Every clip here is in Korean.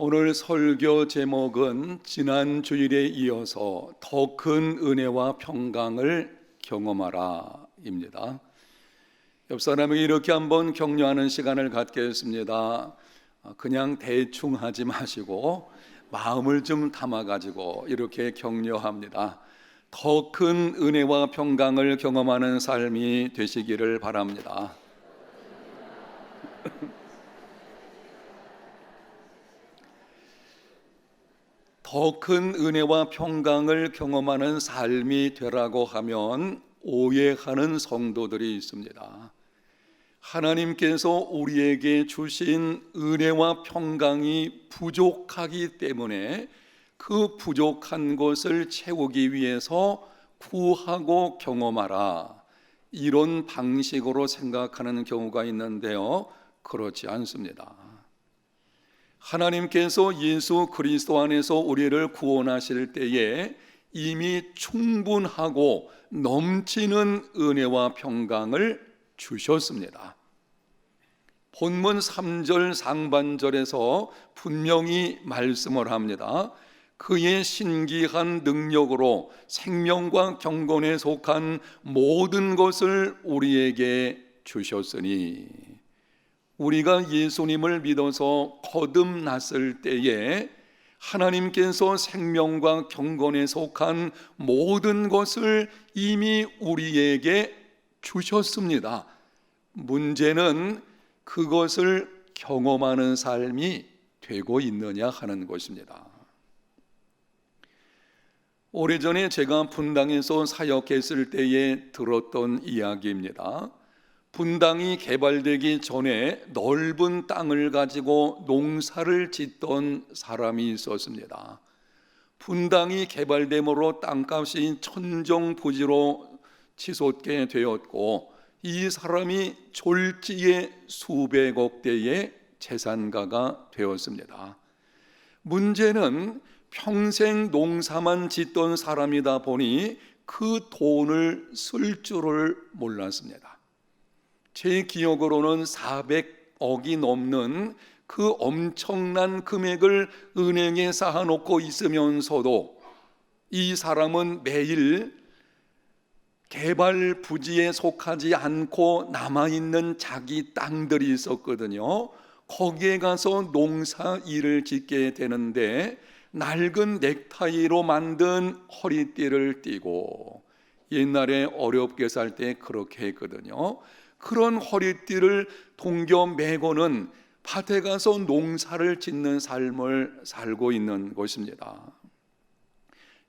오늘 설교 제목은 지난 주일에 이어서 더 큰 은혜와 평강을 경험하라 입니다. 옆 사람에게 이렇게 한번 격려하는 시간을 갖겠습니다. 그냥 대충 하지 마시고 마음을 좀 담아가지고 이렇게 격려합니다. 더 큰 은혜와 평강을 경험하는 삶이 되시기를 바랍니다. 더 큰 은혜와 평강을 경험하는 삶이 되라고 하면 오해하는 성도들이 있습니다. 하나님께서 우리에게 주신 은혜와 평강이 부족하기 때문에 그 부족한 것을 채우기 위해서 구하고 경험하라, 이런 방식으로 생각하는 경우가 있는데요, 그렇지 않습니다. 하나님께서 예수 그리스도 안에서 우리를 구원하실 때에 이미 충분하고 넘치는 은혜와 평강을 주셨습니다. 본문 3절 상반절에서 분명히 말씀을 합니다. 그의 신기한 능력으로 생명과 경건에 속한 모든 것을 우리에게 주셨으니, 우리가 예수님을 믿어서 거듭났을 때에 하나님께서 생명과 경건에 속한 모든 것을 이미 우리에게 주셨습니다. 문제는 그것을 경험하는 삶이 되고 있느냐 하는 것입니다. 오래전에 제가 분당에서 사역했을 때에 들었던 이야기입니다. 분당이 개발되기 전에 넓은 땅을 가지고 농사를 짓던 사람이 있었습니다. 분당이 개발됨으로 땅값이 천정부지로 치솟게 되었고, 이 사람이 졸지에 수백억대의 재산가가 되었습니다. 문제는 평생 농사만 짓던 사람이다 보니 그 돈을 쓸 줄을 몰랐습니다. 제 기억으로는 400억이 넘는 그 엄청난 금액을 은행에 쌓아놓고 있으면서도 이 사람은 매일 개발 부지에 속하지 않고 남아있는 자기 땅들이 있었거든요. 거기에 가서 농사 일을 짓게 되는데 낡은 넥타이로 만든 허리띠를 띠고, 옛날에 어렵게 살 때 그렇게 했거든요. 그런 허리띠를 동겨 매고는 밭에 가서 농사를 짓는 삶을 살고 있는 것입니다.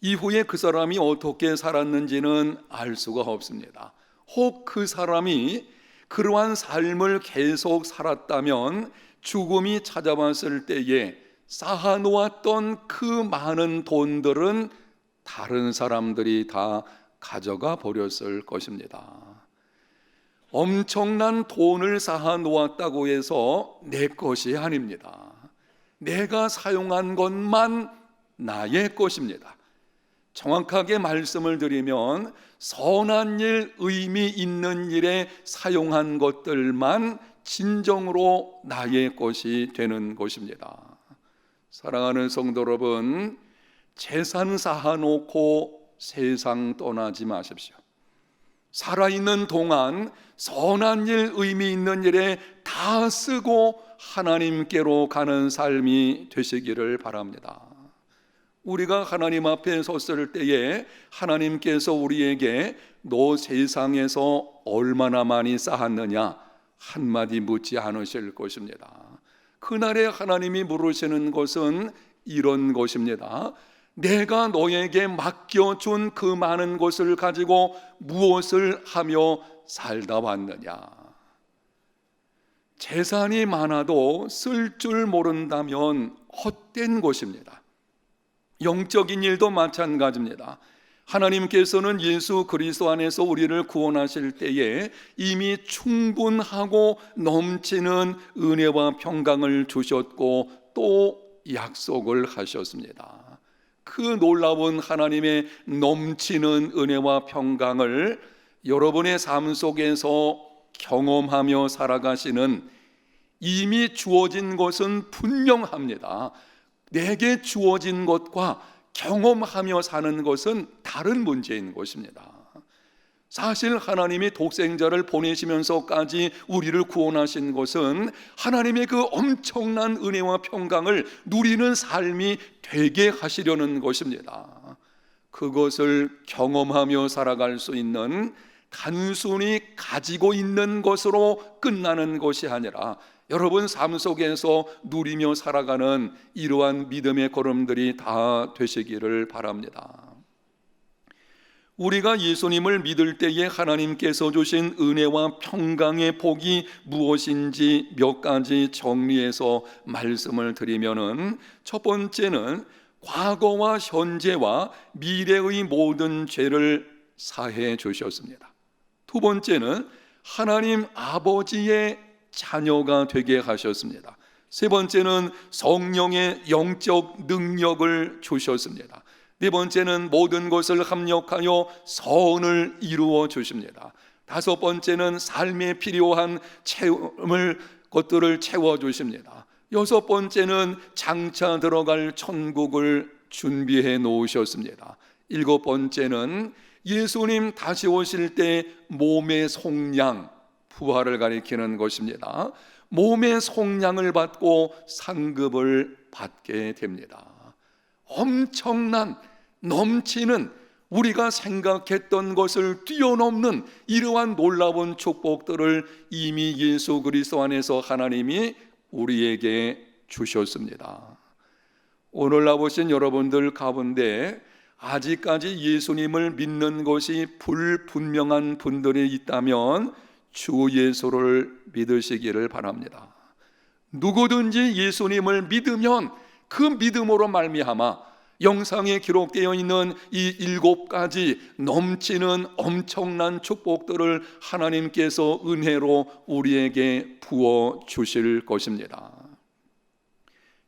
이후에 그 사람이 어떻게 살았는지는 알 수가 없습니다. 혹 그 사람이 그러한 삶을 계속 살았다면 죽음이 찾아왔을 때에 쌓아놓았던 그 많은 돈들은 다른 사람들이 다 가져가 버렸을 것입니다. 엄청난 돈을 쌓아 놓았다고 해서 내 것이 아닙니다. 내가 사용한 것만 나의 것입니다. 정확하게 말씀을 드리면 선한 일, 의미 있는 일에 사용한 것들만 진정으로 나의 것이 되는 것입니다. 사랑하는 성도 여러분, 재산 쌓아놓고 세상 떠나지 마십시오. 살아있는 동안 선한 일, 의미 있는 일에 다 쓰고 하나님께로 가는 삶이 되시기를 바랍니다. 우리가 하나님 앞에 섰을 때에 하나님께서 우리에게 너 세상에서 얼마나 많이 쌓았느냐 한마디 묻지 않으실 것입니다. 그날에 하나님이 물으시는 것은 이런 것입니다. 내가 너에게 맡겨준 그 많은 것을 가지고 무엇을 하며 살다 왔느냐? 재산이 많아도 쓸 줄 모른다면 헛된 것입니다. 영적인 일도 마찬가지입니다. 하나님께서는 예수 그리스도 안에서 우리를 구원하실 때에 이미 충분하고 넘치는 은혜와 평강을 주셨고 또 약속을 하셨습니다. 그 놀라운 하나님의 넘치는 은혜와 평강을 여러분의 삶 속에서 경험하며 살아가시는, 이미 주어진 것은 분명합니다. 내게 주어진 것과 경험하며 사는 것은 다른 문제인 것입니다. 사실 하나님이 독생자를 보내시면서까지 우리를 구원하신 것은 하나님의 그 엄청난 은혜와 평강을 누리는 삶이 되게 하시려는 것입니다. 그것을 경험하며 살아갈 수 있는, 단순히 가지고 있는 것으로 끝나는 것이 아니라 여러분 삶 속에서 누리며 살아가는 이러한 믿음의 걸음들이 다 되시기를 바랍니다. 우리가 예수님을 믿을 때에 하나님께서 주신 은혜와 평강의 복이 무엇인지 몇 가지 정리해서 말씀을 드리면은, 첫 번째는 과거와 현재와 미래의 모든 죄를 사해 주셨습니다. 두 번째는 하나님 아버지의 자녀가 되게 하셨습니다. 세 번째는 성령의 영적 능력을 주셨습니다. 네 번째는 모든 것을 합력하여 선을 이루어 주십니다. 다섯 번째는 삶에 필요한 것들을 채워 주십니다. 여섯 번째는 장차 들어갈 천국을 준비해 놓으셨습니다. 일곱 번째는 예수님 다시 오실 때 몸의 속량, 부활을 가리키는 것입니다. 몸의 속량을 받고 상급을 받게 됩니다. 엄청난, 넘치는, 우리가 생각했던 것을 뛰어넘는 이러한 놀라운 축복들을 이미 예수 그리스도 안에서 하나님이 우리에게 주셨습니다. 오늘 나오신 여러분들 가운데 아직까지 예수님을 믿는 것이 불분명한 분들이 있다면 주 예수를 믿으시기를 바랍니다. 누구든지 예수님을 믿으면 그 믿음으로 말미암아 영상에 기록되어 있는 이 7가지 넘치는 엄청난 축복들을 하나님께서 은혜로 우리에게 부어 주실 것입니다.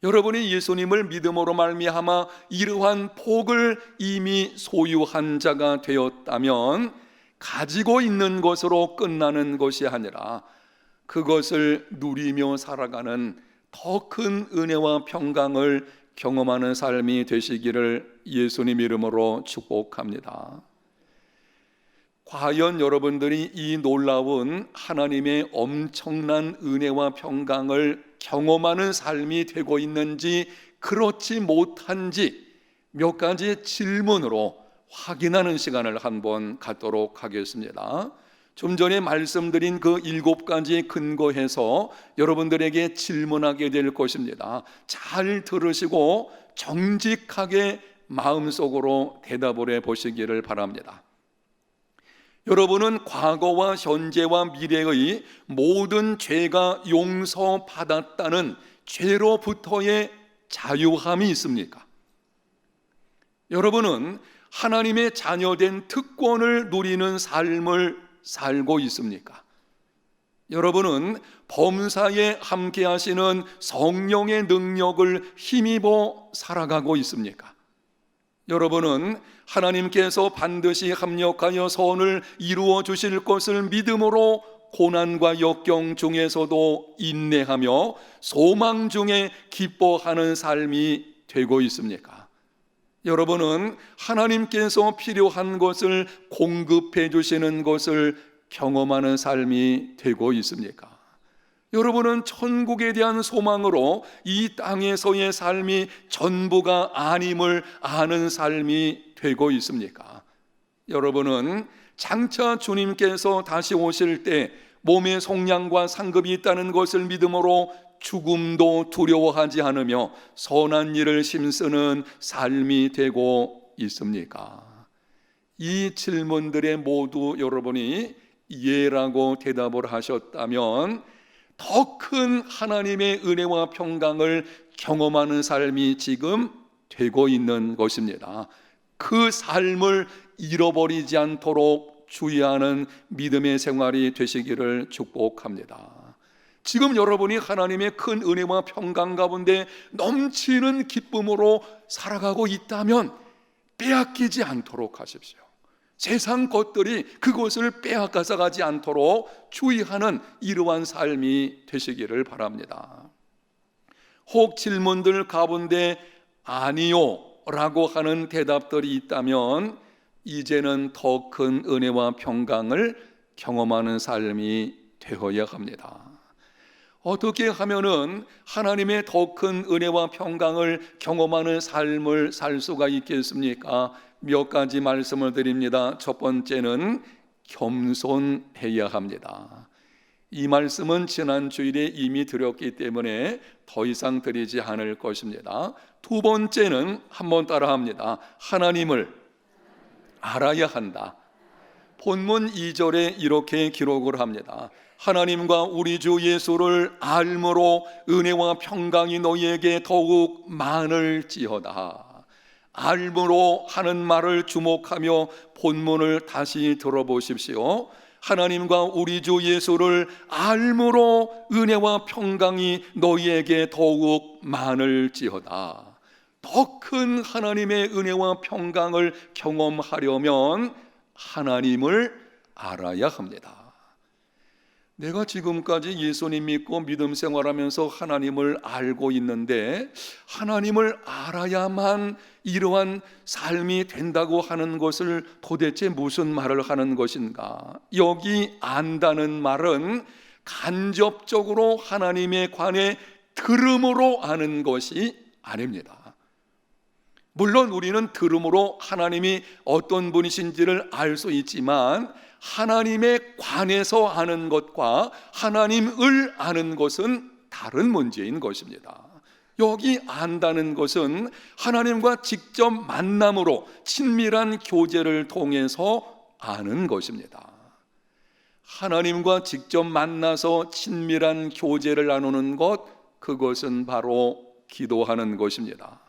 여러분이 예수님을 믿음으로 말미암아 이러한 복을 이미 소유한 자가 되었다면 가지고 있는 것으로 끝나는 것이 아니라 그것을 누리며 살아가는 더 큰 은혜와 평강을 경험하는 삶이 되시기를 예수님 이름으로 축복합니다. 과연 여러분들이 이 놀라운 하나님의 엄청난 은혜와 평강을 경험하는 삶이 되고 있는지, 그렇지 못한지 몇 가지 질문으로 확인하는 시간을 한번 갖도록 하겠습니다. 좀 전에 말씀드린 그 7가지 근거해서 여러분들에게 질문하게 될 것입니다. 잘 들으시고 정직하게 마음속으로 대답을 해보시기를 바랍니다. 여러분은 과거와 현재와 미래의 모든 죄가 용서받았다는 죄로부터의 자유함이 있습니까? 여러분은 하나님의 자녀된 특권을 누리는 삶을 살고 있습니까? 여러분은 범사에 함께 하시는 성령의 능력을 힘입어 살아가고 있습니까? 여러분은 하나님께서 반드시 합력하여 선을 이루어 주실 것을 믿음으로 고난과 역경 중에서도 인내하며 소망 중에 기뻐하는 삶이 되고 있습니까? 여러분은 하나님께서 필요한 것을 공급해 주시는 것을 경험하는 삶이 되고 있습니까? 여러분은 천국에 대한 소망으로 이 땅에서의 삶이 전부가 아님을 아는 삶이 되고 있습니까? 여러분은 장차 주님께서 다시 오실 때 몸의 속량과 상급이 있다는 것을 믿음으로 죽음도 두려워하지 않으며 선한 일을 힘쓰는 삶이 되고 있습니까? 이 질문들에 모두 여러분이 예라고 대답을 하셨다면 더 큰 하나님의 은혜와 평강을 경험하는 삶이 지금 되고 있는 것입니다. 그 삶을 잃어버리지 않도록 주의하는 믿음의 생활이 되시기를 축복합니다. 지금 여러분이 하나님의 큰 은혜와 평강 가운데 넘치는 기쁨으로 살아가고 있다면 빼앗기지 않도록 하십시오. 세상 것들이 그것을 빼앗아서 가지 않도록 주의하는 이러한 삶이 되시기를 바랍니다. 혹 질문들 가운데 아니요 라고 하는 대답들이 있다면 이제는 더 큰 은혜와 평강을 경험하는 삶이 되어야 합니다. 어떻게 하면은 하나님의 더 큰 은혜와 평강을 경험하는 삶을 살 수가 있겠습니까? 몇 가지 말씀을 드립니다. 첫 번째는 겸손해야 합니다. 이 말씀은 지난 주일에 이미 드렸기 때문에 더 이상 드리지 않을 것입니다. 두 번째는 한번 따라합니다. 하나님을 알아야 한다. 본문 2절에 이렇게 기록을 합니다. 하나님과 우리 주 예수를 알므로 은혜와 평강이 너희에게 더욱 많을지어다. 알므로 하는 말을 주목하며 본문을 다시 들어보십시오. 하나님과 우리 주 예수를 알므로 은혜와 평강이 너희에게 더욱 많을지어다. 더 큰 하나님의 은혜와 평강을 경험하려면 하나님을 알아야 합니다. 내가 지금까지 예수님 믿고 믿음 생활하면서 하나님을 알고 있는데 하나님을 알아야만 이러한 삶이 된다고 하는 것을 도대체 무슨 말을 하는 것인가? 여기 안다는 말은 간접적으로 하나님에 관해 들음으로 아는 것이 아닙니다. 물론 우리는 들음으로 하나님이 어떤 분이신지를 알 수 있지만 하나님에 관해서 아는 것과 하나님을 아는 것은 다른 문제인 것입니다. 여기 안다는 것은 하나님과 직접 만남으로 친밀한 교제를 통해서 아는 것입니다. 하나님과 직접 만나서 친밀한 교제를 나누는 것, 그것은 바로 기도하는 것입니다.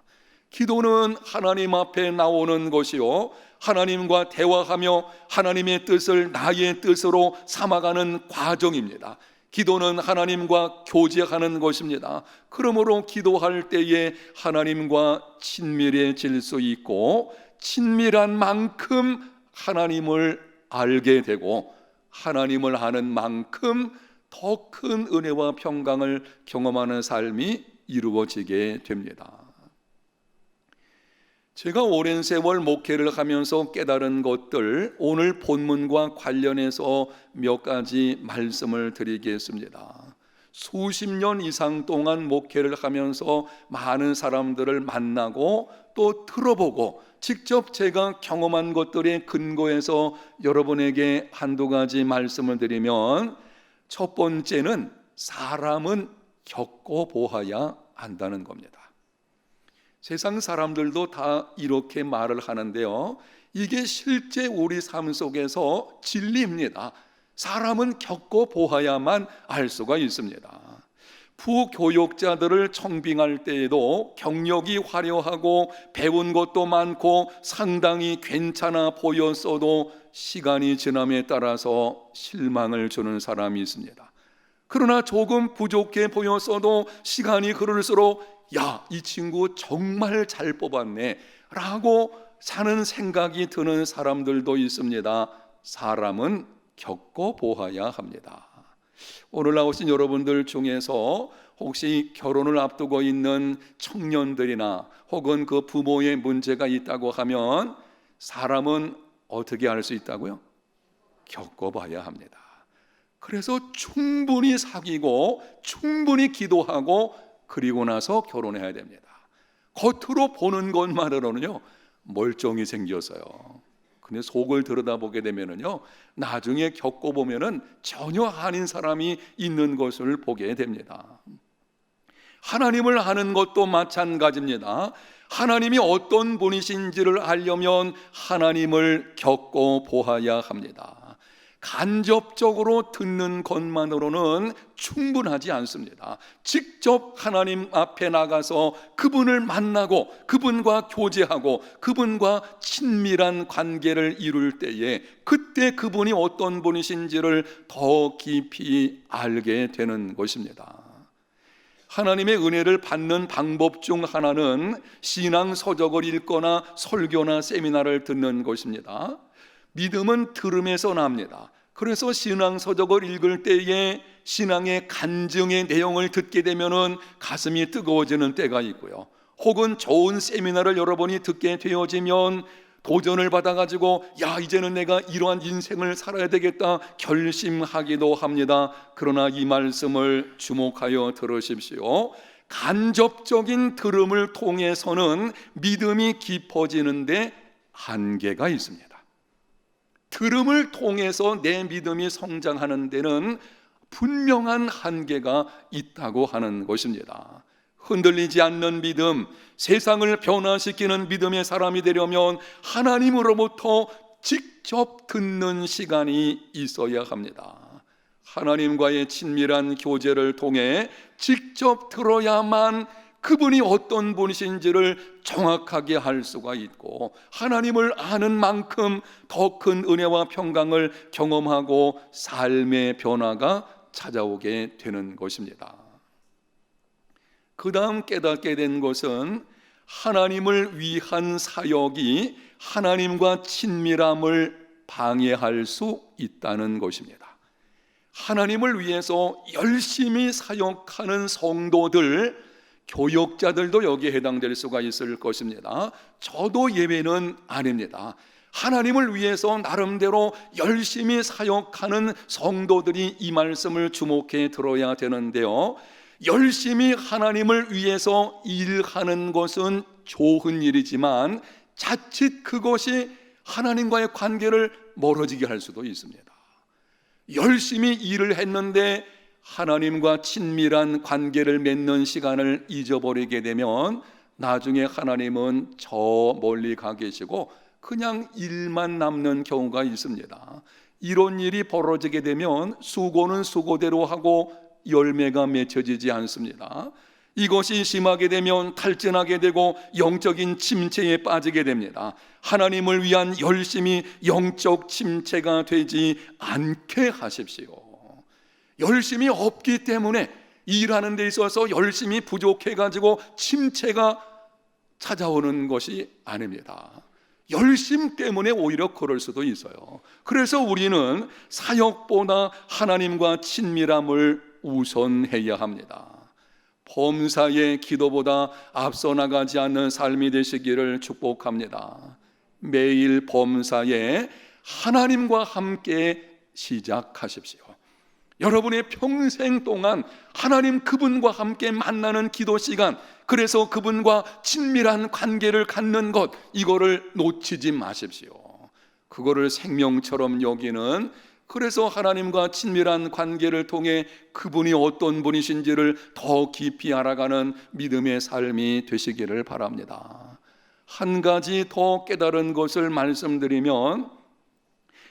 기도는 하나님 앞에 나오는 것이요, 하나님과 대화하며 하나님의 뜻을 나의 뜻으로 삼아가는 과정입니다. 기도는 하나님과 교제하는 것입니다. 그러므로 기도할 때에 하나님과 친밀해질 수 있고 친밀한 만큼 하나님을 알게 되고 하나님을 아는 만큼 더 큰 은혜와 평강을 경험하는 삶이 이루어지게 됩니다. 제가 오랜 세월 목회를 하면서 깨달은 것들, 오늘 본문과 관련해서 몇 가지 말씀을 드리겠습니다. 수십 년 이상 동안 목회를 하면서 많은 사람들을 만나고 또 들어보고 직접 제가 경험한 것들에 근거해서 여러분에게 한두 가지 말씀을 드리면, 첫 번째는 사람은 겪어보아야 한다는 겁니다. 세상 사람들도 다 이렇게 말을 하는데요, 이게 실제 우리 삶 속에서 진리입니다. 사람은 겪어보아야만 알 수가 있습니다. 부교육자들을 청빙할 때에도 경력이 화려하고 배운 것도 많고 상당히 괜찮아 보였어도 시간이 지남에 따라서 실망을 주는 사람이 있습니다. 그러나 조금 부족해 보였어도 시간이 흐를수록 야, 이 친구 정말 잘 뽑았네 라고 사는 생각이 드는 사람들도 있습니다. 사람은 겪어보아야 합니다. 오늘 나오신 여러분들 중에서 혹시 결혼을 앞두고 있는 청년들이나 혹은 그 부모의 문제가 있다고 하면 사람은 어떻게 알 수 있다고요? 겪어봐야 합니다. 그래서 충분히 사귀고 충분히 기도하고 그리고 나서 결혼해야 됩니다. 겉으로 보는 것만으로는요 멀쩡히 생겨서요, 근데 속을 들여다보게 되면은요 나중에 겪어보면은 전혀 아닌 사람이 있는 것을 보게 됩니다. 하나님을 아는 것도 마찬가지입니다. 하나님이 어떤 분이신지를 알려면 하나님을 겪어보아야 합니다. 간접적으로 듣는 것만으로는 충분하지 않습니다. 직접 하나님 앞에 나가서 그분을 만나고 그분과 교제하고 그분과 친밀한 관계를 이룰 때에 그때 그분이 어떤 분이신지를 더 깊이 알게 되는 것입니다. 하나님의 은혜를 받는 방법 중 하나는 신앙 서적을 읽거나 설교나 세미나를 듣는 것입니다. 믿음은 들음에서 납니다. 그래서 신앙 서적을 읽을 때에 신앙의 간증의 내용을 듣게 되면은 가슴이 뜨거워지는 때가 있고요, 혹은 좋은 세미나를 여러분이 듣게 되어지면 도전을 받아가지고 이제는 내가 이러한 인생을 살아야 되겠다 결심하기도 합니다. 그러나 이 말씀을 주목하여 들으십시오. 간접적인 들음을 통해서는 믿음이 깊어지는데 한계가 있습니다. 들음을 통해서 내 믿음이 성장하는 데는 분명한 한계가 있다고 하는 것입니다. 흔들리지 않는 믿음, 세상을 변화시키는 믿음의 사람이 되려면 하나님으로부터 직접 듣는 시간이 있어야 합니다. 하나님과의 친밀한 교제를 통해 직접 들어야만 그분이 어떤 분이신지를 정확하게 할 수가 있고, 하나님을 아는 만큼 더 큰 은혜와 평강을 경험하고 삶의 변화가 찾아오게 되는 것입니다. 그 다음 깨닫게 된 것은 하나님을 위한 사역이 하나님과 친밀함을 방해할 수 있다는 것입니다. 하나님을 위해서 열심히 사역하는 성도들, 교역자들도 여기에 해당될 수가 있을 것입니다. 저도 예외는 아닙니다. 하나님을 위해서 나름대로 열심히 사역하는 성도들이 이 말씀을 주목해 들어야 되는데요, 열심히 하나님을 위해서 일하는 것은 좋은 일이지만 자칫 그것이 하나님과의 관계를 멀어지게 할 수도 있습니다. 열심히 일을 했는데 하나님과 친밀한 관계를 맺는 시간을 잊어버리게 되면 나중에 하나님은 저 멀리 가 계시고 그냥 일만 남는 경우가 있습니다. 이런 일이 벌어지게 되면 수고는 수고대로 하고 열매가 맺혀지지 않습니다. 이것이 심하게 되면 탈진하게 되고 영적인 침체에 빠지게 됩니다. 하나님을 위한 열심이 영적 침체가 되지 않게 하십시오. 열심이 없기 때문에 일하는 데 있어서 열심히 부족해가지고 침체가 찾아오는 것이 아닙니다. 열심 때문에 오히려 그럴 수도 있어요. 그래서 우리는 사역보다 하나님과 친밀함을 우선해야 합니다. 범사의 기도보다 앞서 나가지 않는 삶이 되시기를 축복합니다. 매일 범사에 하나님과 함께 시작하십시오. 여러분의 평생 동안 하나님 그분과 함께 만나는 기도 시간, 그래서 그분과 친밀한 관계를 갖는 것, 이거를 놓치지 마십시오. 그거를 생명처럼 여기는, 그래서 하나님과 친밀한 관계를 통해 그분이 어떤 분이신지를 더 깊이 알아가는 믿음의 삶이 되시기를 바랍니다. 한 가지 더 깨달은 것을 말씀드리면,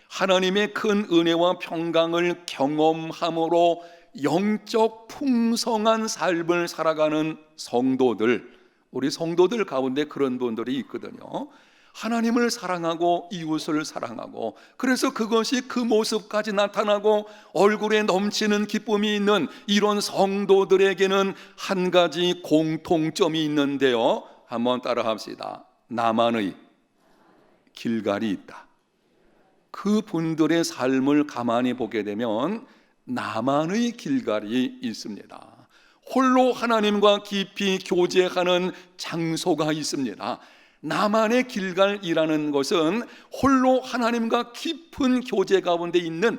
하나님의 큰 은혜와 평강을 경험함으로 영적 풍성한 삶을 살아가는 성도들, 우리 성도들 가운데 그런 분들이 있거든요. 하나님을 사랑하고 이웃을 사랑하고, 그래서 그것이 그 모습까지 나타나고 얼굴에 넘치는 기쁨이 있는 이런 성도들에게는 한 가지 공통점이 있는데요, 한번 따라 합시다. 나만의 길갈이 있다. 그 분들의 삶을 가만히 보게 되면 나만의 길갈이 있습니다. 홀로 하나님과 깊이 교제하는 장소가 있습니다. 나만의 길갈이라는 것은 홀로 하나님과 깊은 교제 가운데 있는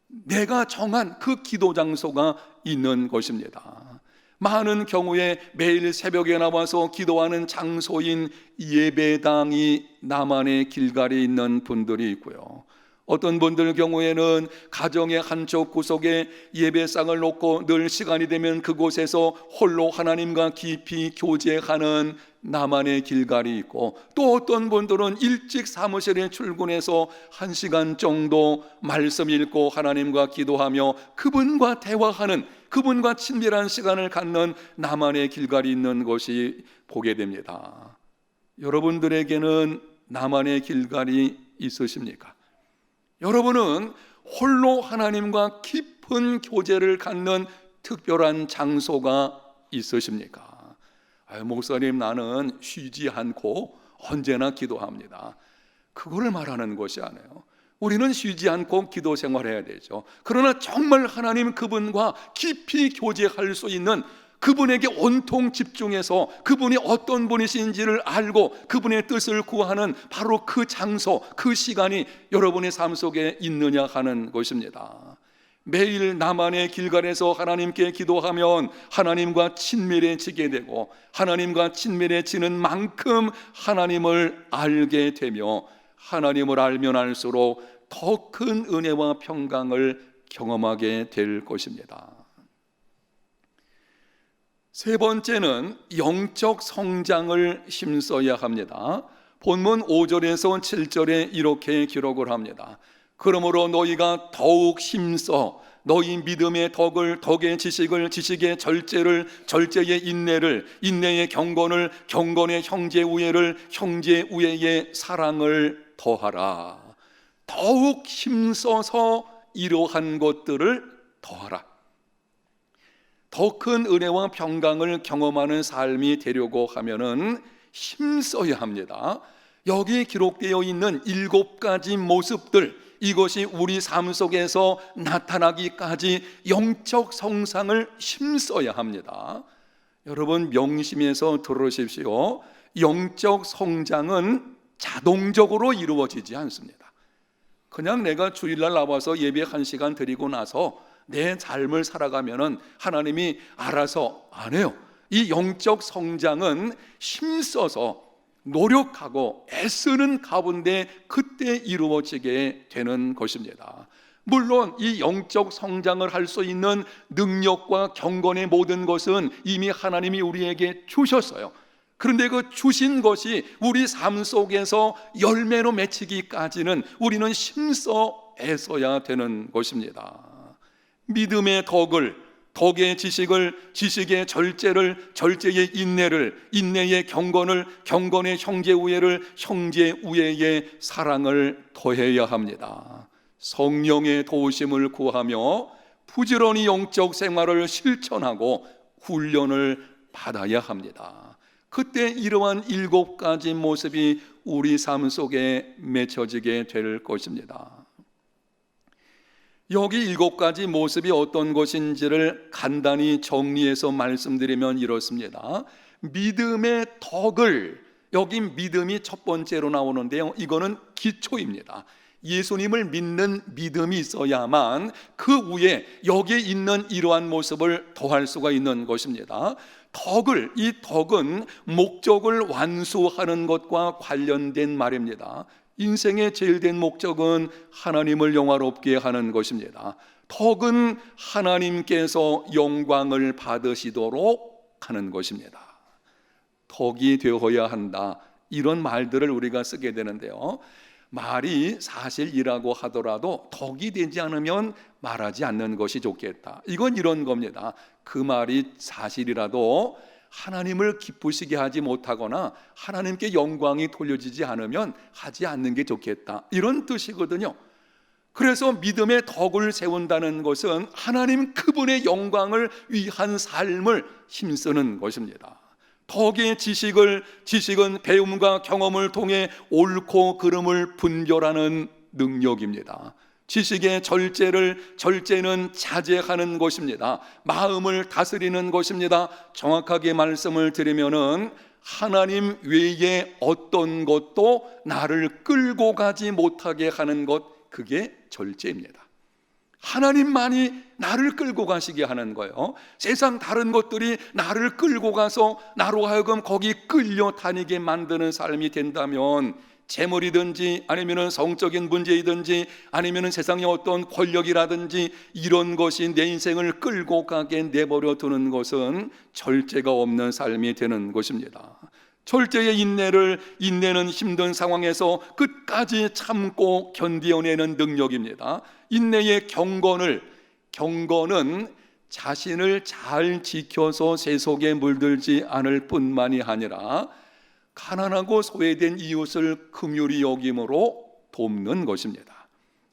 내가 정한 그 기도 장소가 있는 것입니다. 많은 경우에 매일 새벽에 나와서 기도하는 장소인 예배당이 나만의 길갈이 있는 분들이 있고요, 어떤 분들 경우에는 가정의 한쪽 구석에 예배상을 놓고 늘 시간이 되면 그곳에서 홀로 하나님과 깊이 교제하는 나만의 길갈이 있고, 또 어떤 분들은 일찍 사무실에 출근해서 1시간 정도 말씀 읽고 하나님과 기도하며 그분과 대화하는, 그분과 친밀한 시간을 갖는 나만의 길갈이 있는 것이 보게 됩니다. 여러분들에게는 나만의 길갈이 있으십니까? 여러분은 홀로 하나님과 깊은 교제를 갖는 특별한 장소가 있으십니까? 목사님, 나는 쉬지 않고 언제나 기도합니다. 그거를 말하는 것이 아니에요. 우리는 쉬지 않고 기도 생활해야 되죠. 그러나 정말 하나님 그분과 깊이 교제할 수 있는 그분에게 온통 집중해서 그분이 어떤 분이신지를 알고 그분의 뜻을 구하는 바로 그 장소, 그 시간이 여러분의 삶 속에 있느냐 하는 것입니다. 매일 나만의 길갈에서 하나님께 기도하면 하나님과 친밀해지게 되고 하나님과 친밀해지는 만큼 하나님을 알게 되며 하나님을 알면 알수록 더 큰 은혜와 평강을 경험하게 될 것입니다. 세 번째는 영적 성장을 힘써야 합니다. 본문 5절에서 7절에 이렇게 기록을 합니다. 그러므로 너희가 더욱 힘써 너희 믿음의 덕을, 덕의 지식을, 지식의 절제를, 절제의 인내를, 인내의 경건을, 경건의 형제 우애를, 형제 우애의 사랑을 더하라. 더욱 힘써서 이러한 것들을 더하라. 더 큰 은혜와 평강을 경험하는 삶이 되려고 하면은 힘써야 합니다. 여기 기록되어 있는 7가지 모습들, 이것이 우리 삶 속에서 나타나기까지 영적 성장을 힘써야 합니다. 여러분 명심해서 들으십시오. 영적 성장은 자동적으로 이루어지지 않습니다. 그냥 내가 주일날 나와서 예배 1시간 드리고 나서 내 삶을 살아가면은 하나님이 알아서 안 해요. 이 영적 성장은 힘써서 노력하고 애쓰는 가운데 그때 이루어지게 되는 것입니다. 물론 이 영적 성장을 할 수 있는 능력과 경건의 모든 것은 이미 하나님이 우리에게 주셨어요. 그런데 그 주신 것이 우리 삶 속에서 열매로 맺히기까지는 우리는 힘써 애써야 되는 것입니다. 믿음의 덕을, 덕의 지식을, 지식의 절제를, 절제의 인내를, 인내의 경건을, 경건의 형제 우애를, 형제 우애의 사랑을 더해야 합니다. 성령의 도우심을 구하며 부지런히 영적 생활을 실천하고 훈련을 받아야 합니다. 그때 이러한 7가지 모습이 우리 삶 속에 맺혀지게 될 것입니다. 여기 7가지 모습이 어떤 것인지를 간단히 정리해서 말씀드리면 이렇습니다. 믿음의 덕을, 여기 믿음이 첫 번째로 나오는데요, 이거는 기초입니다. 예수님을 믿는 믿음이 있어야만 그 위에 여기에 있는 이러한 모습을 더할 수가 있는 것입니다. 덕을, 이 덕은 목적을 완수하는 것과 관련된 말입니다. 인생의 제일 된 목적은 하나님을 영화롭게 하는 것입니다. 덕은 하나님께서 영광을 받으시도록 하는 것입니다. 덕이 되어야 한다, 이런 말들을 우리가 쓰게 되는데요, 말이 사실이라고 하더라도 덕이 되지 않으면 말하지 않는 것이 좋겠다, 이건 이런 겁니다. 그 말이 사실이라도 하나님을 기쁘시게 하지 못하거나 하나님께 영광이 돌려지지 않으면 하지 않는 게 좋겠다, 이런 뜻이거든요. 그래서 믿음의 덕을 세운다는 것은 하나님 그분의 영광을 위한 삶을 힘쓰는 것입니다. 덕의 지식은 배움과 경험을 통해 옳고 그름을 분별하는 능력입니다. 지식의 절제는 자제하는 것입니다. 마음을 다스리는 것입니다. 정확하게 말씀을 드리면은 하나님 외에 어떤 것도 나를 끌고 가지 못하게 하는 것, 그게 절제입니다. 하나님만이 나를 끌고 가시게 하는 거예요. 세상 다른 것들이 나를 끌고 가서 나로 하여금 거기 끌려 다니게 만드는 삶이 된다면, 재물이든지 아니면 성적인 문제이든지 아니면 세상의 어떤 권력이라든지 이런 것이 내 인생을 끌고 가게 내버려 두는 것은 절제가 없는 삶이 되는 것입니다. 절제의 인내는 힘든 상황에서 끝까지 참고 견디어내는 능력입니다. 인내의 경건은 자신을 잘 지켜서 세속에 물들지 않을 뿐만이 아니라 가난하고 소외된 이웃을 긍휼히 여김으로 돕는 것입니다.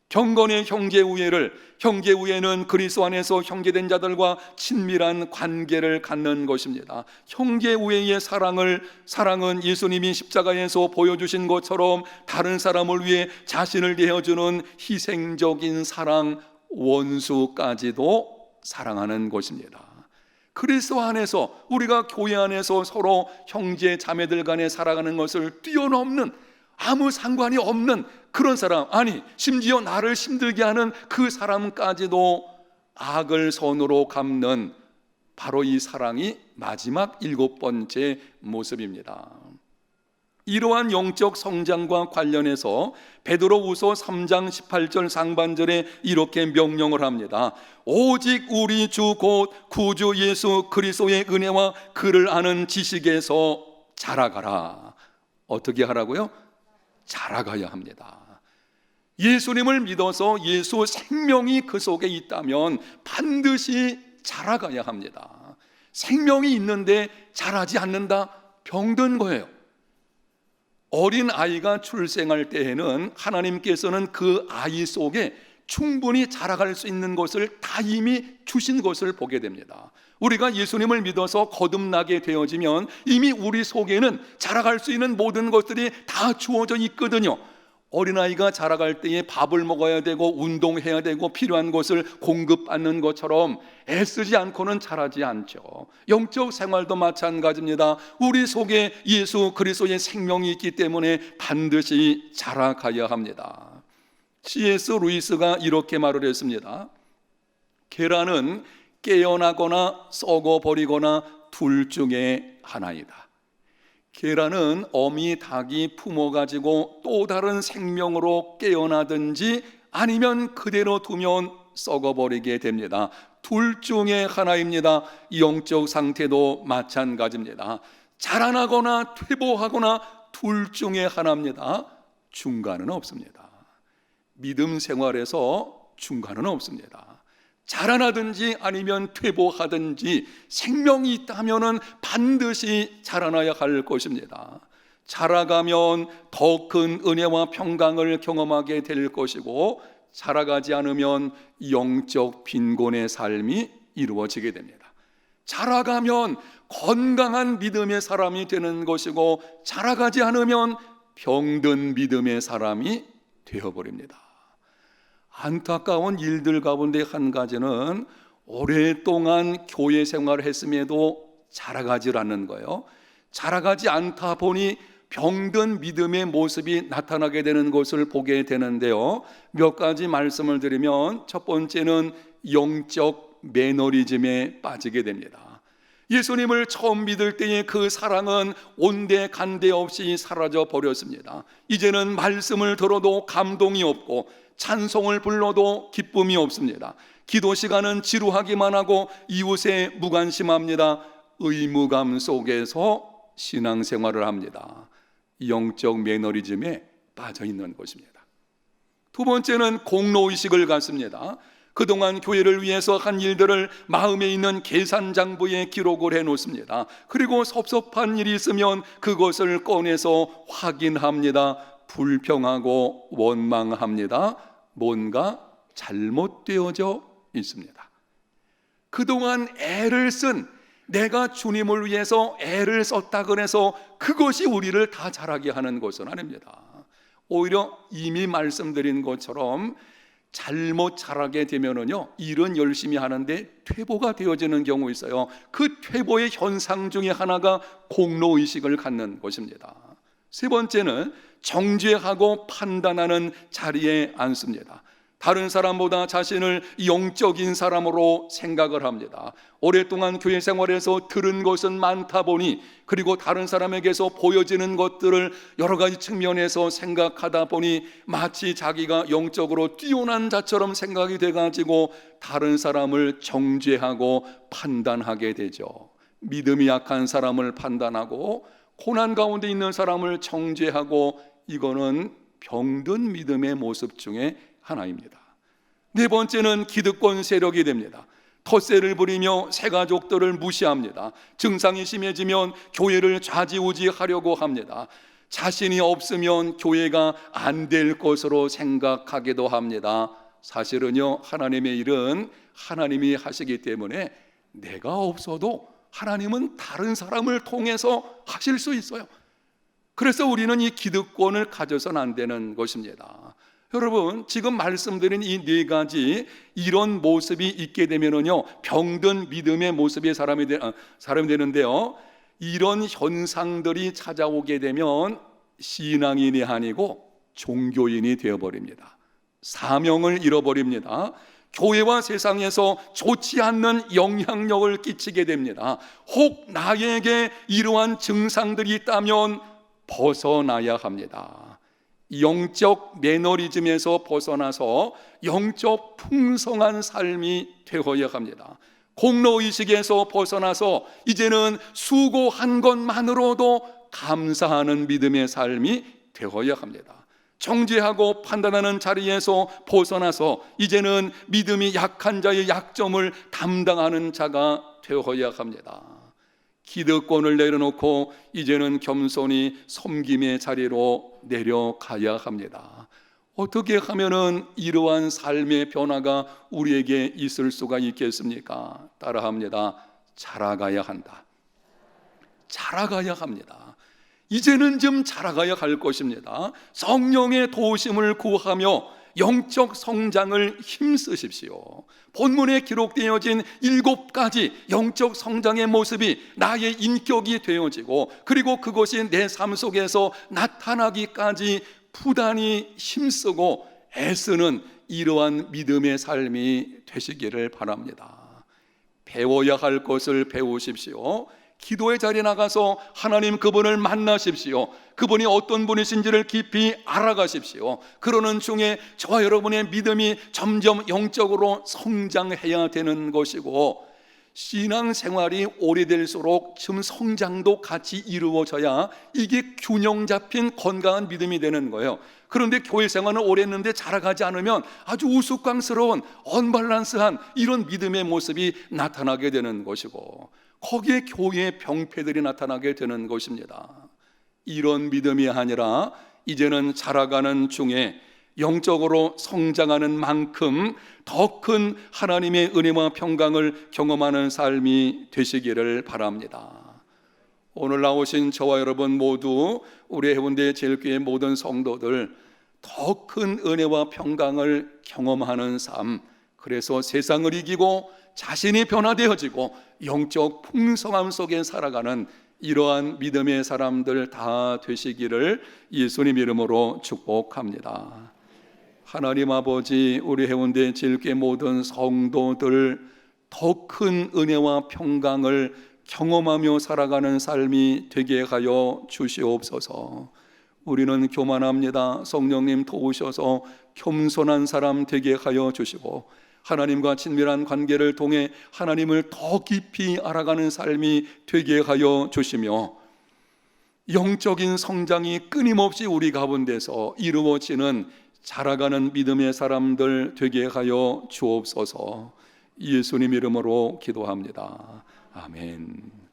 경건의 형제우애는 그리스도 안에서 형제된 자들과 친밀한 관계를 갖는 것입니다. 형제우애의 사랑은 예수님이 십자가에서 보여주신 것처럼 다른 사람을 위해 자신을 내어주는 희생적인 사랑, 원수까지도 사랑하는 것입니다. 그리스도 안에서, 우리가 교회 안에서 서로 형제 자매들 간에 살아가는 것을 뛰어넘는, 아무 상관이 없는 그런 사람, 아니 심지어 나를 힘들게 하는 그 사람까지도 악을 선으로 갚는, 바로 이 사랑이 마지막 7번째 모습입니다. 이러한 영적 성장과 관련해서 베드로후서 3장 18절 상반절에 이렇게 명령을 합니다. 오직 우리 주 곧 구주 예수 그리스도의 은혜와 그를 아는 지식에서 자라가라. 어떻게 하라고요? 자라가야 합니다. 예수님을 믿어서 예수 생명이 그 속에 있다면 반드시 자라가야 합니다. 생명이 있는데 자라지 않는다? 병든 거예요. 어린 아이가 출생할 때에는 하나님께서는 그 아이 속에 충분히 자라갈 수 있는 것을 다 이미 주신 것을 보게 됩니다. 우리가 예수님을 믿어서 거듭나게 되어지면 이미 우리 속에는 자라갈 수 있는 모든 것들이 다 주어져 있거든요. 어린아이가 자라갈 때에 밥을 먹어야 되고 운동해야 되고 필요한 것을 공급받는 것처럼 애쓰지 않고는 자라지 않죠. 영적 생활도 마찬가지입니다. 우리 속에 예수 그리스도의 생명이 있기 때문에 반드시 자라가야 합니다. C.S. 루이스가 이렇게 말을 했습니다. 계란은 깨어나거나 썩어버리거나 둘 중에 하나이다. 계란은 어미 닭이 품어가지고 또 다른 생명으로 깨어나든지 아니면 그대로 두면 썩어버리게 됩니다. 둘 중에 하나입니다. 영적 상태도 마찬가지입니다. 자라나거나 퇴보하거나 둘 중에 하나입니다. 중간은 없습니다. 믿음 생활에서 중간은 없습니다. 자라나든지 아니면 퇴보하든지 생명이 있다면 반드시 자라나야 할 것입니다. 자라가면 더 큰 은혜와 평강을 경험하게 될 것이고, 자라가지 않으면 영적 빈곤의 삶이 이루어지게 됩니다. 자라가면 건강한 믿음의 사람이 되는 것이고, 자라가지 않으면 병든 믿음의 사람이 되어버립니다. 안타까운 일들 가운데 한 가지는 오랫동안 교회 생활을 했음에도 자라가지 않는 거예요. 자라가지 않다 보니 병든 믿음의 모습이 나타나게 되는 것을 보게 되는데요. 몇 가지 말씀을 드리면, 첫 번째는 영적 매너리즘에 빠지게 됩니다. 예수님을 처음 믿을 때의 그 사랑은 온데간데 없이 사라져 버렸습니다. 이제는 말씀을 들어도 감동이 없고 찬송을 불러도 기쁨이 없습니다. 기도 시간은 지루하기만 하고 이웃에 무관심합니다. 의무감 속에서 신앙생활을 합니다. 영적 매너리즘에 빠져 있는 것입니다. 두 번째는 공로의식을 갖습니다. 그동안 교회를 위해서 한 일들을 마음에 있는 계산장부에 기록을 해놓습니다. 그리고 섭섭한 일이 있으면 그것을 꺼내서 확인합니다. 불평하고 원망합니다. 뭔가 잘못되어져 있습니다. 그동안 애를 쓴, 내가 주님을 위해서 애를 썼다 그래서 그것이 우리를 다 자라게 하는 것은 아닙니다. 오히려 이미 말씀드린 것처럼 잘못 자라게 되면은요, 일은 열심히 하는데 퇴보가 되어지는 경우 있어요. 그 퇴보의 현상 중에 하나가 공로의식을 갖는 것입니다. 세 번째는 정죄하고 판단하는 자리에 앉습니다. 다른 사람보다 자신을 영적인 사람으로 생각을 합니다. 오랫동안 교회 생활에서 들은 것은 많다 보니, 그리고 다른 사람에게서 보여지는 것들을 여러 가지 측면에서 생각하다 보니 마치 자기가 영적으로 뛰어난 자처럼 생각이 돼가지고 다른 사람을 정죄하고 판단하게 되죠. 믿음이 약한 사람을 판단하고 고난 가운데 있는 사람을 정죄하고, 이거는 병든 믿음의 모습 중에 하나입니다. 네 번째는 기득권 세력이 됩니다. 텃세를 부리며 새가족들을 무시합니다. 증상이 심해지면 교회를 좌지우지하려고 합니다. 자신이 없으면 교회가 안 될 것으로 생각하기도 합니다. 사실은요, 하나님의 일은 하나님이 하시기 때문에 내가 없어도 하나님은 다른 사람을 통해서 하실 수 있어요. 그래서 우리는 이 기득권을 가져서는 안 되는 것입니다. 여러분, 지금 말씀드린 이 네 가지 이런 모습이 있게 되면은요, 병든 믿음의 모습의 사람이 되는데요, 이런 현상들이 찾아오게 되면 신앙인이 아니고 종교인이 되어버립니다. 사명을 잃어버립니다. 교회와 세상에서 좋지 않는 영향력을 끼치게 됩니다. 혹 나에게 이러한 증상들이 있다면 벗어나야 합니다. 영적 매너리즘에서 벗어나서 영적 풍성한 삶이 되어야 합니다. 공로의식에서 벗어나서 이제는 수고한 것만으로도 감사하는 믿음의 삶이 되어야 합니다. 정죄하고 판단하는 자리에서 벗어나서 이제는 믿음이 약한 자의 약점을 담당하는 자가 되어야 합니다. 기득권을 내려놓고 이제는 겸손히 섬김의 자리로 내려가야 합니다. 어떻게 하면은 이러한 삶의 변화가 우리에게 있을 수가 있겠습니까? 따라합니다. 자라가야 한다. 자라가야 합니다. 이제는 좀 자라가야 할 것입니다. 성령의 도우심을 구하며 영적 성장을 힘쓰십시오. 본문에 기록되어진 7가지 영적 성장의 모습이 나의 인격이 되어지고, 그리고 그것이 내 삶 속에서 나타나기까지 부단히 힘쓰고 애쓰는 이러한 믿음의 삶이 되시기를 바랍니다. 배워야 할 것을 배우십시오. 기도의 자리에 나가서 하나님 그분을 만나십시오. 그분이 어떤 분이신지를 깊이 알아가십시오. 그러는 중에 저와 여러분의 믿음이 점점 영적으로 성장해야 되는 것이고, 신앙생활이 오래될수록 좀 성장도 같이 이루어져야 이게 균형 잡힌 건강한 믿음이 되는 거예요. 그런데 교회 생활은 오래 했는데 자라가지 않으면 아주 우스꽝스러운 언밸런스한 이런 믿음의 모습이 나타나게 되는 것이고, 거기에 교회의 병폐들이 나타나게 되는 것입니다. 이런 믿음이 아니라 이제는 자라가는 중에 영적으로 성장하는 만큼 더 큰 하나님의 은혜와 평강을 경험하는 삶이 되시기를 바랍니다. 오늘 나오신 저와 여러분 모두, 우리 해운대 제일교회 모든 성도들, 더 큰 은혜와 평강을 경험하는 삶, 그래서 세상을 이기고 자신이 변화되어지고 영적 풍성함 속에 살아가는 이러한 믿음의 사람들 다 되시기를 예수님 이름으로 축복합니다. 하나님 아버지, 우리 해운대 제일교회 모든 성도들 더 큰 은혜와 평강을 경험하며 살아가는 삶이 되게 하여 주시옵소서. 우리는 교만합니다. 성령님 도우셔서 겸손한 사람 되게 하여 주시고, 하나님과 친밀한 관계를 통해 하나님을 더 깊이 알아가는 삶이 되게 하여 주시며, 영적인 성장이 끊임없이 우리 가운데서 이루어지는 자라가는 믿음의 사람들 되게 하여 주옵소서. 예수님 이름으로 기도합니다. 아멘.